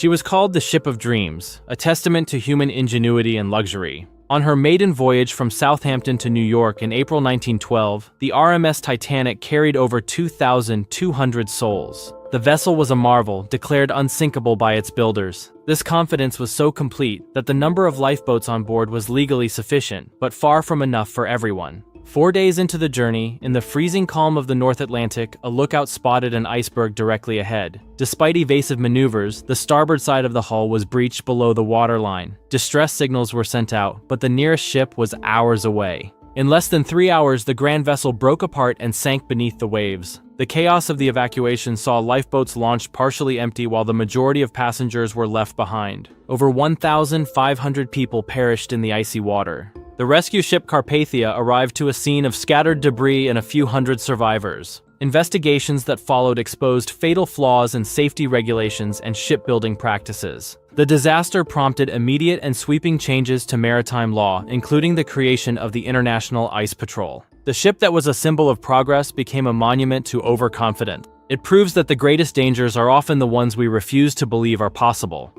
She was called the Ship of Dreams, a testament to human ingenuity and luxury. On her maiden voyage from Southampton to New York in April 1912, the RMS Titanic carried over 2,200 souls. The vessel was a marvel, declared unsinkable by its builders. This confidence was so complete that the number of lifeboats on board was legally sufficient, but far from enough for everyone. 4 days into the journey, in the freezing calm of the North Atlantic, a lookout spotted an iceberg directly ahead. Despite evasive maneuvers, the starboard side of the hull was breached below the waterline. Distress signals were sent out, but the nearest ship was hours away. In less than 3 hours, the grand vessel broke apart and sank beneath the waves. The chaos of the evacuation saw lifeboats launched partially empty while the majority of passengers were left behind. Over 1,500 people perished in the icy water. The rescue ship Carpathia arrived to a scene of scattered debris and a few hundred survivors. Investigations that followed exposed fatal flaws in safety regulations and shipbuilding practices. The disaster prompted immediate and sweeping changes to maritime law, including the creation of the International Ice Patrol. The ship that was a symbol of progress became a monument to overconfidence. It proves that the greatest dangers are often the ones we refuse to believe are possible.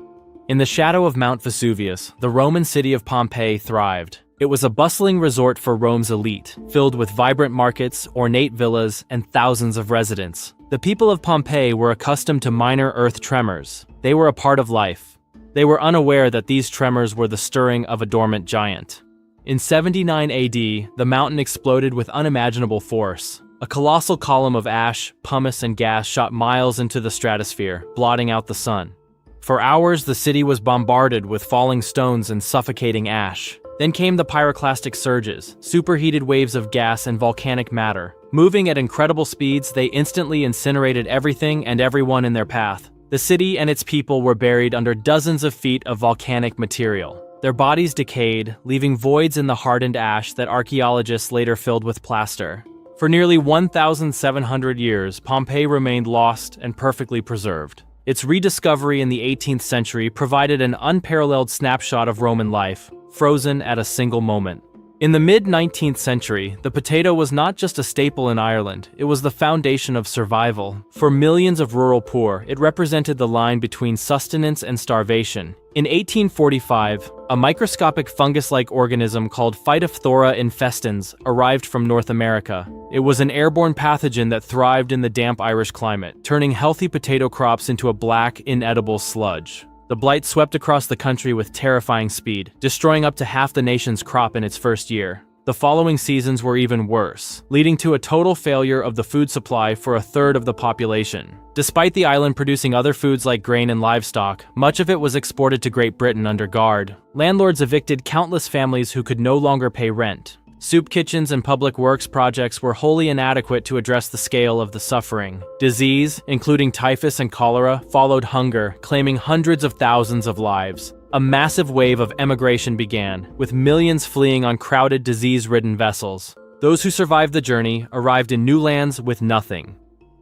In the shadow of Mount Vesuvius, the Roman city of Pompeii thrived. It was a bustling resort for Rome's elite, filled with vibrant markets, ornate villas, and thousands of residents. The people of Pompeii were accustomed to minor earth tremors. They were a part of life. They were unaware that these tremors were the stirring of a dormant giant. In 79 AD, the mountain exploded with unimaginable force. A colossal column of ash, pumice, and gas shot miles into the stratosphere, blotting out the sun. For hours, the city was bombarded with falling stones and suffocating ash. Then came the pyroclastic surges, superheated waves of gas and volcanic matter. Moving at incredible speeds, they instantly incinerated everything and everyone in their path. The city and its people were buried under dozens of feet of volcanic material. Their bodies decayed, leaving voids in the hardened ash that archaeologists later filled with plaster. For nearly 1,700 years, Pompeii remained lost and perfectly preserved. Its rediscovery in the 18th century provided an unparalleled snapshot of Roman life, frozen at a single moment. In the mid-19th century, the potato was not just a staple in Ireland, it was the foundation of survival. For millions of rural poor, it represented the line between sustenance and starvation. In 1845, a microscopic fungus-like organism called Phytophthora infestans arrived from North America. It was an airborne pathogen that thrived in the damp Irish climate, turning healthy potato crops into a black, inedible sludge. The blight swept across the country with terrifying speed, destroying up to half the nation's crop in its first year. The following seasons were even worse, leading to a total failure of the food supply for a third of the population. Despite the island producing other foods like grain and livestock, much of it was exported to Great Britain under guard. Landlords evicted countless families who could no longer pay rent. Soup kitchens and public works projects were wholly inadequate to address the scale of the suffering. Disease, including typhus and cholera, followed hunger, claiming hundreds of thousands of lives. A massive wave of emigration began, with millions fleeing on crowded, disease-ridden vessels. Those who survived the journey arrived in new lands with nothing.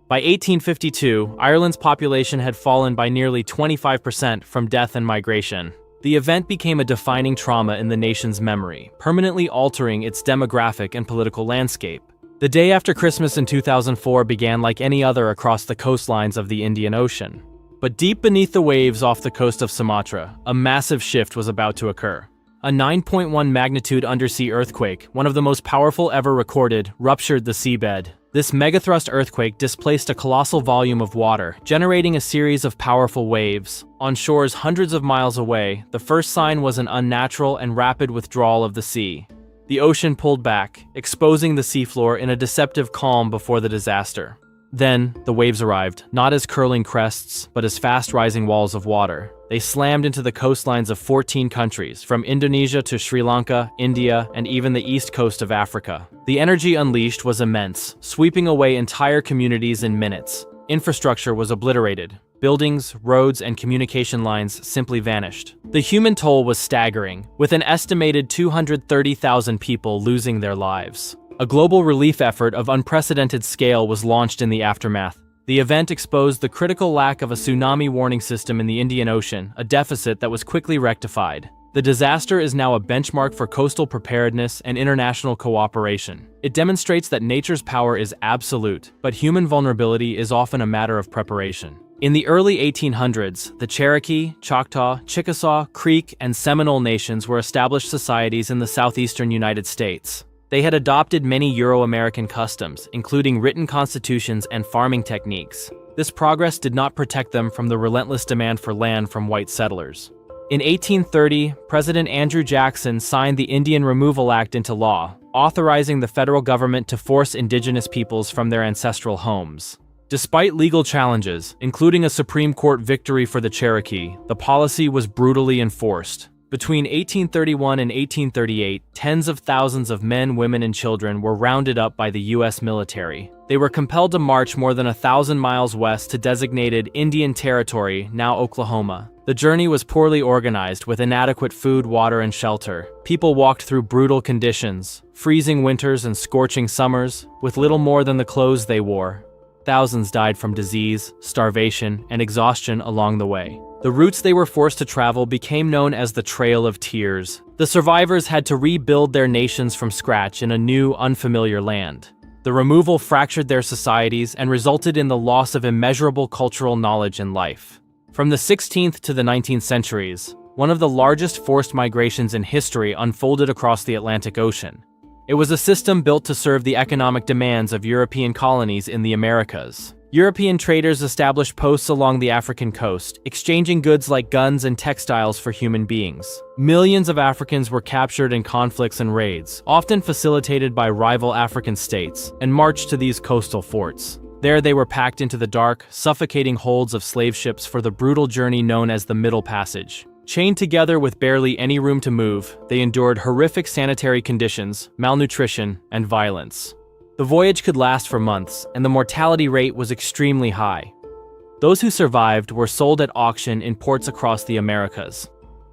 By 1852, Ireland's population had fallen by nearly 25% from death and migration. The event became a defining trauma in the nation's memory, permanently altering its demographic and political landscape. The day after Christmas in 2004 began like any other across the coastlines of the Indian Ocean. But deep beneath the waves off the coast of Sumatra, a massive shift was about to occur. A 9.1 magnitude undersea earthquake, one of the most powerful ever recorded, ruptured the seabed. This megathrust earthquake displaced a colossal volume of water, generating a series of powerful waves. On shores hundreds of miles away, the first sign was an unnatural and rapid withdrawal of the sea. The ocean pulled back, exposing the seafloor in a deceptive calm before the disaster. Then, the waves arrived, not as curling crests, but as fast-rising walls of water. They slammed into the coastlines of 14 countries, from Indonesia to Sri Lanka, India, and even the east coast of Africa. The energy unleashed was immense, sweeping away entire communities in minutes. Infrastructure was obliterated. Buildings, roads, and communication lines simply vanished. The human toll was staggering, with an estimated 230,000 people losing their lives. A global relief effort of unprecedented scale was launched in the aftermath. The event exposed the critical lack of a tsunami warning system in the Indian Ocean, a deficit that was quickly rectified. The disaster is now a benchmark for coastal preparedness and international cooperation. It demonstrates that nature's power is absolute, but human vulnerability is often a matter of preparation. In the early 1800s, the Cherokee, Choctaw, Chickasaw, Creek, and Seminole nations were established societies in the southeastern United States. They had adopted many Euro-American customs, including written constitutions and farming techniques. This progress did not protect them from the relentless demand for land from white settlers. In 1830, President Andrew Jackson signed the Indian Removal Act into law, authorizing the federal government to force indigenous peoples from their ancestral homes. Despite legal challenges, including a Supreme Court victory for the Cherokee, the policy was brutally enforced. Between 1831 and 1838, tens of thousands of men, women, and children were rounded up by the U.S. military. They were compelled to march more than 1,000 miles west to designated Indian Territory, now Oklahoma. The journey was poorly organized, with inadequate food, water, and shelter. People walked through brutal conditions, freezing winters and scorching summers, with little more than the clothes they wore. Thousands died from disease, starvation, and exhaustion along the way. The routes they were forced to travel became known as the Trail of Tears. The survivors had to rebuild their nations from scratch in a new, unfamiliar land. The removal fractured their societies and resulted in the loss of immeasurable cultural knowledge and life. From the 16th to the 19th centuries, one of the largest forced migrations in history unfolded across the Atlantic Ocean. It was a system built to serve the economic demands of European colonies in the Americas. European traders established posts along the African coast, exchanging goods like guns and textiles for human beings. Millions of Africans were captured in conflicts and raids, often facilitated by rival African states, and marched to these coastal forts. There they were packed into the dark, suffocating holds of slave ships for the brutal journey known as the Middle Passage. Chained together with barely any room to move, they endured horrific sanitary conditions, malnutrition, and violence. The voyage could last for months, and the mortality rate was extremely high. Those who survived were sold at auction in ports across the Americas.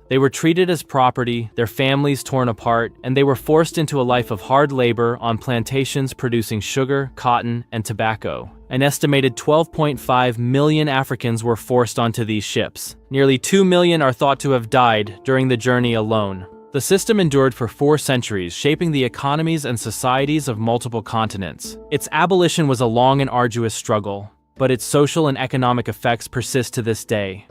They were treated as property, their families torn apart, and they were forced into a life of hard labor on plantations producing sugar, cotton, and tobacco. An estimated 12.5 million Africans were forced onto these ships. Nearly 2 million are thought to have died during the journey alone. The system endured for 4 centuries, shaping the economies and societies of multiple continents. Its abolition was a long and arduous struggle, but its social and economic effects persist to this day.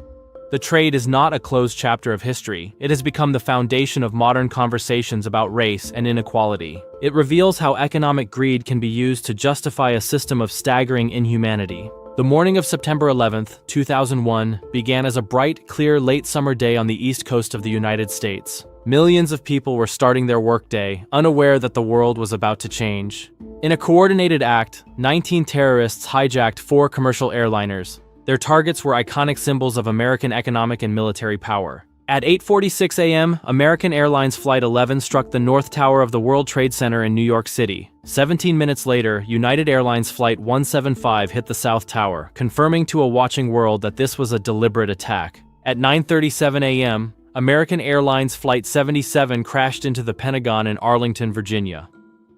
The trade is not a closed chapter of history. It has become the foundation of modern conversations about race and inequality. It reveals how economic greed can be used to justify a system of staggering inhumanity. The morning of September 11, 2001, began as a bright, clear, late summer day on the east coast of the United States. Millions of people were starting their workday, unaware that the world was about to change. In a coordinated act, 19 terrorists hijacked 4 commercial airliners. Their targets were iconic symbols of American economic and military power. At 8:46 a.m., American Airlines Flight 11 struck the North Tower of the World Trade Center in New York City. 17 minutes later, United Airlines Flight 175 hit the South Tower, confirming to a watching world that this was a deliberate attack. At 9:37 a.m., American Airlines Flight 77 crashed into the Pentagon in Arlington, Virginia.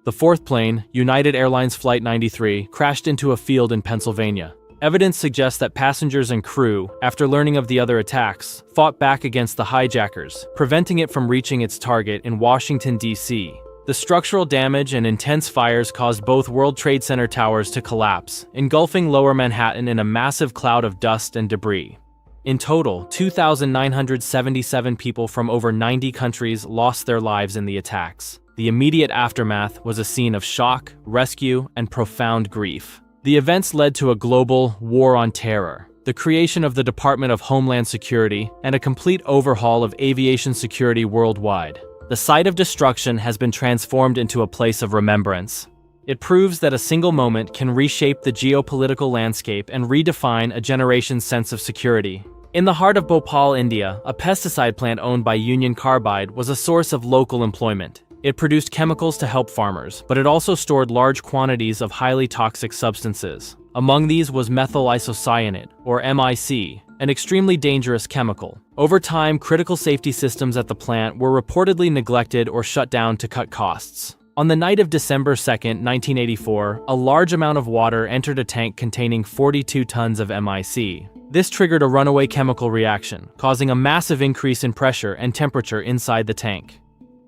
The 4th plane, United Airlines Flight 93, crashed into a field in Pennsylvania. Evidence suggests that passengers and crew, after learning of the other attacks, fought back against the hijackers, preventing it from reaching its target in Washington, D.C. The structural damage and intense fires caused both World Trade Center towers to collapse, engulfing lower Manhattan in a massive cloud of dust and debris. In total, 2,977 people from over 90 countries lost their lives in the attacks. The immediate aftermath was a scene of shock, rescue, and profound grief. The events led to a global war on terror, the creation of the Department of Homeland Security, and a complete overhaul of aviation security worldwide. The site of destruction has been transformed into a place of remembrance. It proves that a single moment can reshape the geopolitical landscape and redefine a generation's sense of security. In the heart of Bhopal, India, a pesticide plant owned by Union Carbide was a source of local employment. It produced chemicals to help farmers, but it also stored large quantities of highly toxic substances. Among these was methyl isocyanate, or MIC, an extremely dangerous chemical. Over time, critical safety systems at the plant were reportedly neglected or shut down to cut costs. On the night of December 2, 1984, a large amount of water entered a tank containing 42 tons of MIC. This triggered a runaway chemical reaction, causing a massive increase in pressure and temperature inside the tank.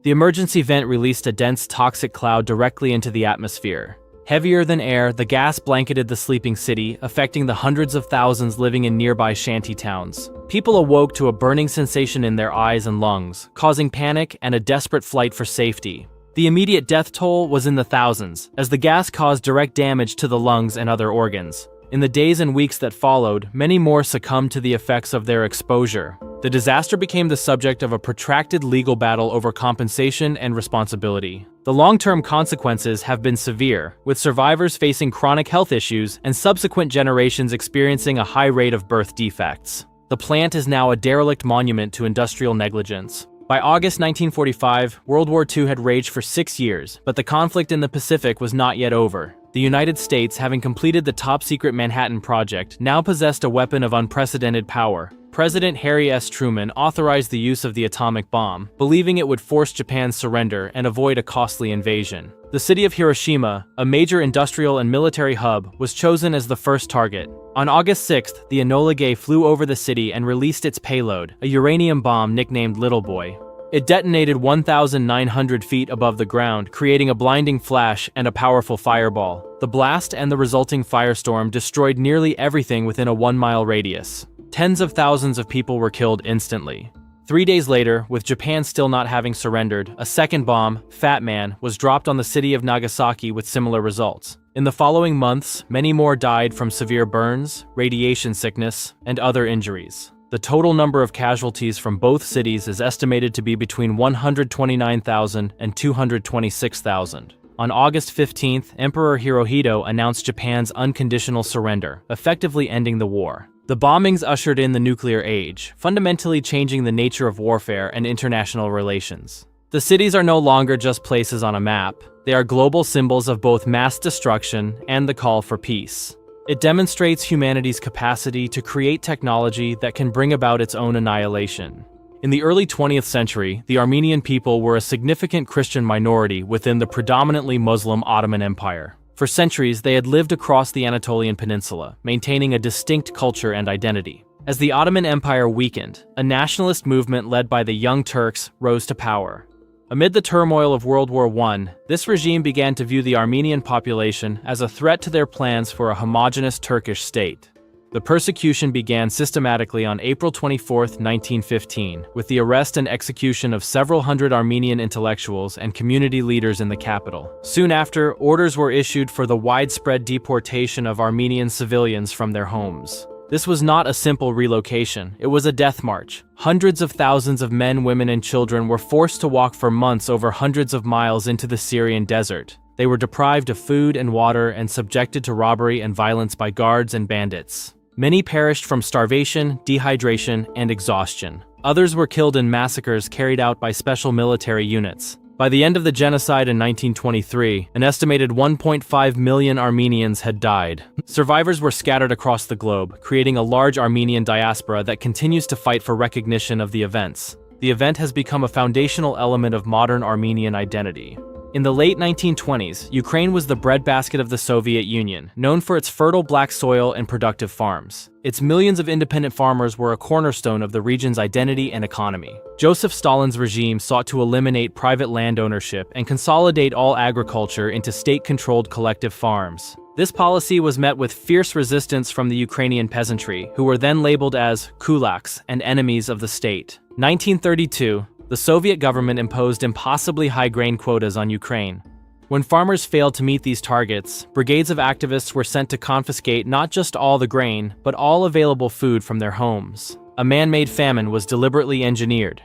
The emergency vent released a dense toxic cloud directly into the atmosphere. Heavier than air, the gas blanketed the sleeping city, affecting the hundreds of thousands living in nearby shanty towns. People awoke to a burning sensation in their eyes and lungs, causing panic and a desperate flight for safety. The immediate death toll was in the thousands, as the gas caused direct damage to the lungs and other organs. In the days and weeks that followed, many more succumbed to the effects of their exposure. The disaster became the subject of a protracted legal battle over compensation and responsibility. The long-term consequences have been severe, with survivors facing chronic health issues and subsequent generations experiencing a high rate of birth defects. The plant is now a derelict monument to industrial negligence. By August 1945, World War II had raged for 6 years, but the conflict in the Pacific was not yet over. The United States, having completed the top-secret Manhattan Project, now possessed a weapon of unprecedented power. President Harry S. Truman authorized the use of the atomic bomb, believing it would force Japan's surrender and avoid a costly invasion. The city of Hiroshima, a major industrial and military hub, was chosen as the first target. On August 6th, the Enola Gay flew over the city and released its payload, a uranium bomb nicknamed Little Boy. It detonated 1,900 feet above the ground, creating a blinding flash and a powerful fireball. The blast and the resulting firestorm destroyed nearly everything within a 1-mile radius. Tens of thousands of people were killed instantly. 3 days later, with Japan still not having surrendered, a second bomb, Fat Man, was dropped on the city of Nagasaki with similar results. In the following months, many more died from severe burns, radiation sickness, and other injuries. The total number of casualties from both cities is estimated to be between 129,000 and 226,000. On August 15th, Emperor Hirohito announced Japan's unconditional surrender, effectively ending the war. The bombings ushered in the nuclear age, fundamentally changing the nature of warfare and international relations. The cities are no longer just places on a map. They are global symbols of both mass destruction and the call for peace. It demonstrates humanity's capacity to create technology that can bring about its own annihilation. In the early 20th century, the Armenian people were a significant Christian minority within the predominantly Muslim Ottoman Empire. For centuries, they had lived across the Anatolian Peninsula, maintaining a distinct culture and identity. As the Ottoman Empire weakened, a nationalist movement led by the Young Turks rose to power. Amid the turmoil of World War I, this regime began to view the Armenian population as a threat to their plans for a homogeneous Turkish state. The persecution began systematically on April 24, 1915, with the arrest and execution of several hundred Armenian intellectuals and community leaders in the capital. Soon after, orders were issued for the widespread deportation of Armenian civilians from their homes. This was not a simple relocation, it was a death march. Hundreds of thousands of men, women, and children were forced to walk for months over hundreds of miles into the Syrian desert. They were deprived of food and water and subjected to robbery and violence by guards and bandits. Many perished from starvation, dehydration, and exhaustion. Others were killed in massacres carried out by special military units. By the end of the genocide in 1923, an estimated 1.5 million Armenians had died. Survivors were scattered across the globe, creating a large Armenian diaspora that continues to fight for recognition of the events. The event has become a foundational element of modern Armenian identity. In the late 1920s, Ukraine was the breadbasket of the Soviet Union, known for its fertile black soil and productive farms. Its millions of independent farmers were a cornerstone of the region's identity and economy. Joseph Stalin's regime sought to eliminate private land ownership and consolidate all agriculture into state-controlled collective farms. This policy was met with fierce resistance from the Ukrainian peasantry, who were then labeled as kulaks and enemies of the state. 1932, the Soviet government imposed impossibly high grain quotas on Ukraine. When farmers failed to meet these targets, brigades of activists were sent to confiscate not just all the grain, but all available food from their homes. A man-made famine was deliberately engineered.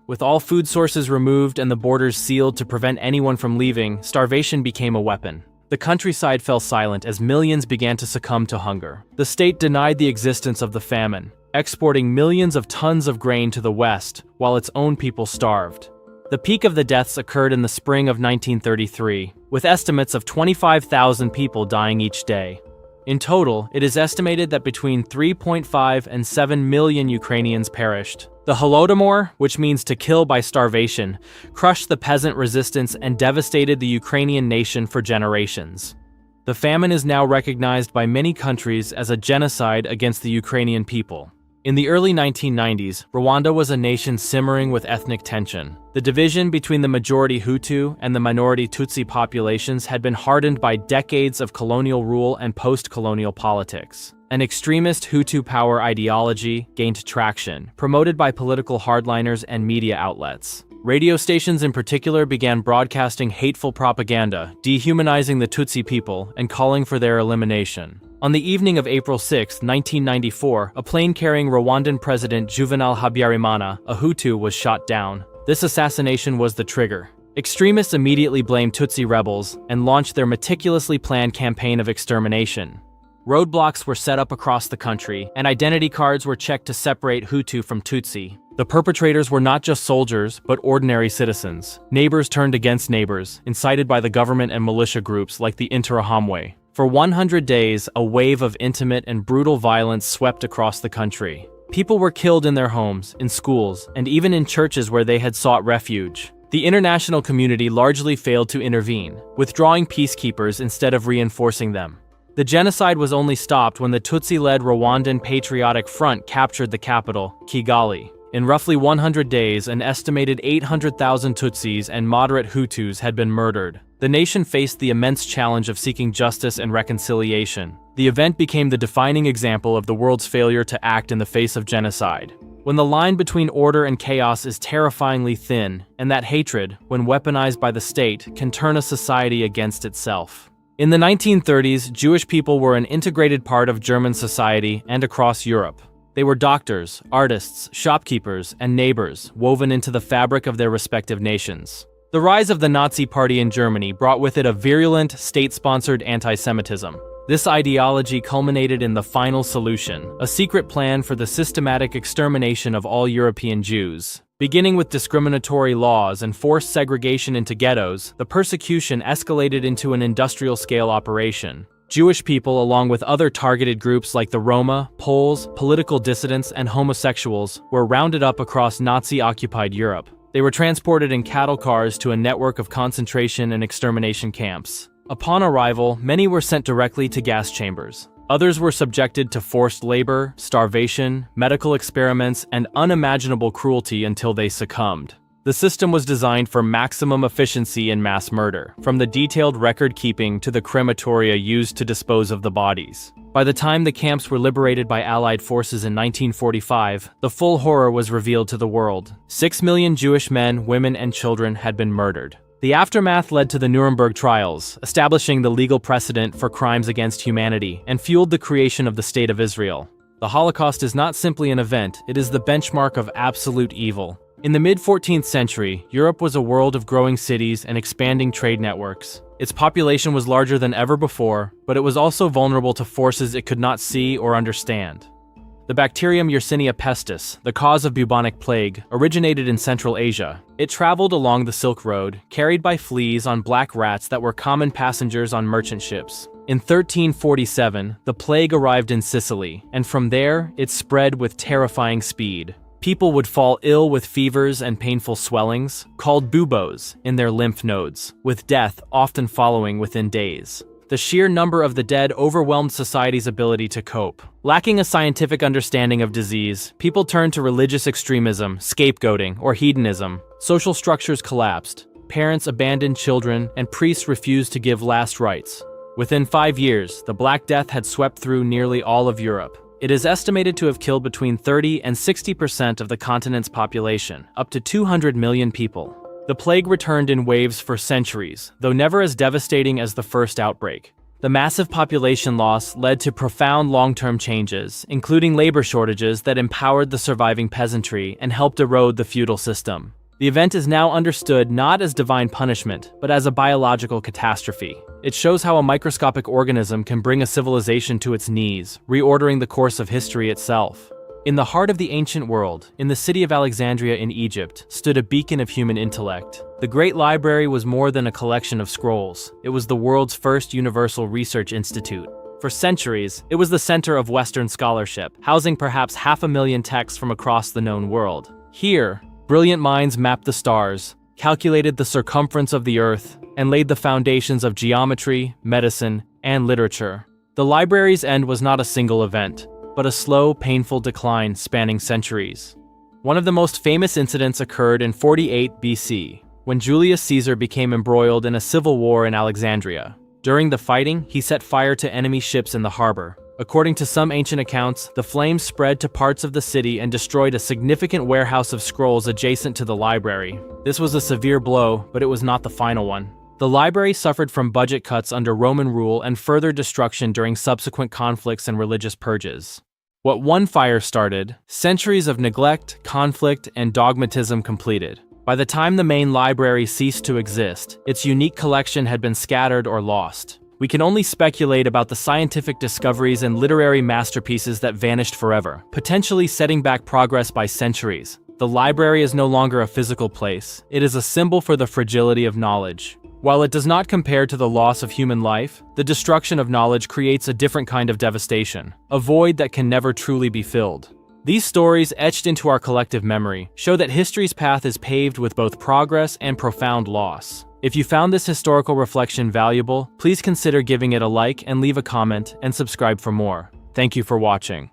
With all food sources removed and the borders sealed to prevent anyone from leaving, starvation became a weapon. The countryside fell silent as millions began to succumb to hunger. The state denied the existence of the famine, exporting millions of tons of grain to the West, while its own people starved. The peak of the deaths occurred in the spring of 1933, with estimates of 25,000 people dying each day. In total, it is estimated that between 3.5 and 7 million Ukrainians perished. The Holodomor, which means to kill by starvation, crushed the peasant resistance and devastated the Ukrainian nation for generations. The famine is now recognized by many countries as a genocide against the Ukrainian people. In the early 1990s, Rwanda was a nation simmering with ethnic tension. The division between the majority Hutu and the minority Tutsi populations had been hardened by decades of colonial rule and post-colonial politics. An extremist Hutu power ideology gained traction, promoted by political hardliners and media outlets. Radio stations in particular began broadcasting hateful propaganda, dehumanizing the Tutsi people and calling for their elimination. On the evening of April 6, 1994, a plane carrying Rwandan President Juvenal Habyarimana, a Hutu, was shot down. This assassination was the trigger. Extremists immediately blamed Tutsi rebels and launched their meticulously planned campaign of extermination. Roadblocks were set up across the country, and identity cards were checked to separate Hutu from Tutsi. The perpetrators were not just soldiers, but ordinary citizens. Neighbors turned against neighbors, incited by the government and militia groups like the Interahamwe. For 100 days, a wave of intimate and brutal violence swept across the country. People were killed in their homes, in schools, and even in churches where they had sought refuge. The international community largely failed to intervene, withdrawing peacekeepers instead of reinforcing them. The genocide was only stopped when the Tutsi-led Rwandan Patriotic Front captured the capital, Kigali. In roughly 100 days, an estimated 800,000 Tutsis and moderate Hutus had been murdered. The nation faced the immense challenge of seeking justice and reconciliation. The event became the defining example of the world's failure to act in the face of genocide. When the line between order and chaos is terrifyingly thin, and that hatred, when weaponized by the state, can turn a society against itself. In the 1930s, Jewish people were an integrated part of German society and across Europe. They were doctors, artists, shopkeepers, and neighbors, woven into the fabric of their respective nations. The rise of the Nazi Party in Germany brought with it a virulent, state-sponsored anti-Semitism. This ideology culminated in the Final Solution, a secret plan for the systematic extermination of all European Jews. Beginning with discriminatory laws and forced segregation into ghettos, the persecution escalated into an industrial-scale operation. Jewish people, along with other targeted groups like the Roma, Poles, political dissidents, and homosexuals, were rounded up across Nazi-occupied Europe. They were transported in cattle cars to a network of concentration and extermination camps. Upon arrival, many were sent directly to gas chambers. Others were subjected to forced labor, starvation, medical experiments, and unimaginable cruelty until they succumbed. The system was designed for maximum efficiency in mass murder, from the detailed record-keeping to the crematoria used to dispose of the bodies. By the time the camps were liberated by Allied forces in 1945, the full horror was revealed to the world. 6 million Jewish men, women, and children had been murdered. The aftermath led to the Nuremberg trials, establishing the legal precedent for crimes against humanity, and fueled the creation of the State of Israel. The Holocaust is not simply an event, it is the benchmark of absolute evil. In the mid-14th century, Europe was a world of growing cities and expanding trade networks. Its population was larger than ever before, but it was also vulnerable to forces it could not see or understand. The bacterium Yersinia pestis, the cause of bubonic plague, originated in Central Asia. It traveled along the Silk Road, carried by fleas on black rats that were common passengers on merchant ships. In 1347, the plague arrived in Sicily, and from there, it spread with terrifying speed. People would fall ill with fevers and painful swellings, called buboes, in their lymph nodes, with death often following within days. The sheer number of the dead overwhelmed society's ability to cope. Lacking a scientific understanding of disease, people turned to religious extremism, scapegoating, or hedonism. Social structures collapsed. Parents abandoned children, and priests refused to give last rites. Within 5 years, the Black Death had swept through nearly all of Europe. It is estimated to have killed between 30 and 60% of the continent's population, up to 200 million people. The plague returned in waves for centuries, though never as devastating as the first outbreak. The massive population loss led to profound long-term changes, including labor shortages that empowered the surviving peasantry and helped erode the feudal system. The event is now understood not as divine punishment, but as a biological catastrophe. It shows how a microscopic organism can bring a civilization to its knees, reordering the course of history itself. In the heart of the ancient world, in the city of Alexandria in Egypt, stood a beacon of human intellect. The Great Library was more than a collection of scrolls. It was the world's first universal research institute. For centuries, it was the center of Western scholarship, housing perhaps 500,000 texts from across the known world. Here, brilliant minds mapped the stars, calculated the circumference of the Earth, and laid the foundations of geometry, medicine, and literature. The library's end was not a single event. but a slow, painful decline spanning centuries. One of the most famous incidents occurred in 48 BC, when Julius Caesar became embroiled in a civil war in Alexandria. During the fighting, he set fire to enemy ships in the harbor. According to some ancient accounts, the flames spread to parts of the city and destroyed a significant warehouse of scrolls adjacent to the library. This was a severe blow, but it was not the final one. The library suffered from budget cuts under Roman rule and further destruction during subsequent conflicts and religious purges. What one fire started, centuries of neglect, conflict, and dogmatism completed. By the time the main library ceased to exist, its unique collection had been scattered or lost. We can only speculate about the scientific discoveries and literary masterpieces that vanished forever, potentially setting back progress by centuries. The library is no longer a physical place. It is a symbol for the fragility of knowledge. While it does not compare to the loss of human life, the destruction of knowledge creates a different kind of devastation, a void that can never truly be filled. These stories, etched into our collective memory, show that history's path is paved with both progress and profound loss. If you found this historical reflection valuable, please consider giving it a like and leave a comment and subscribe for more. Thank you for watching.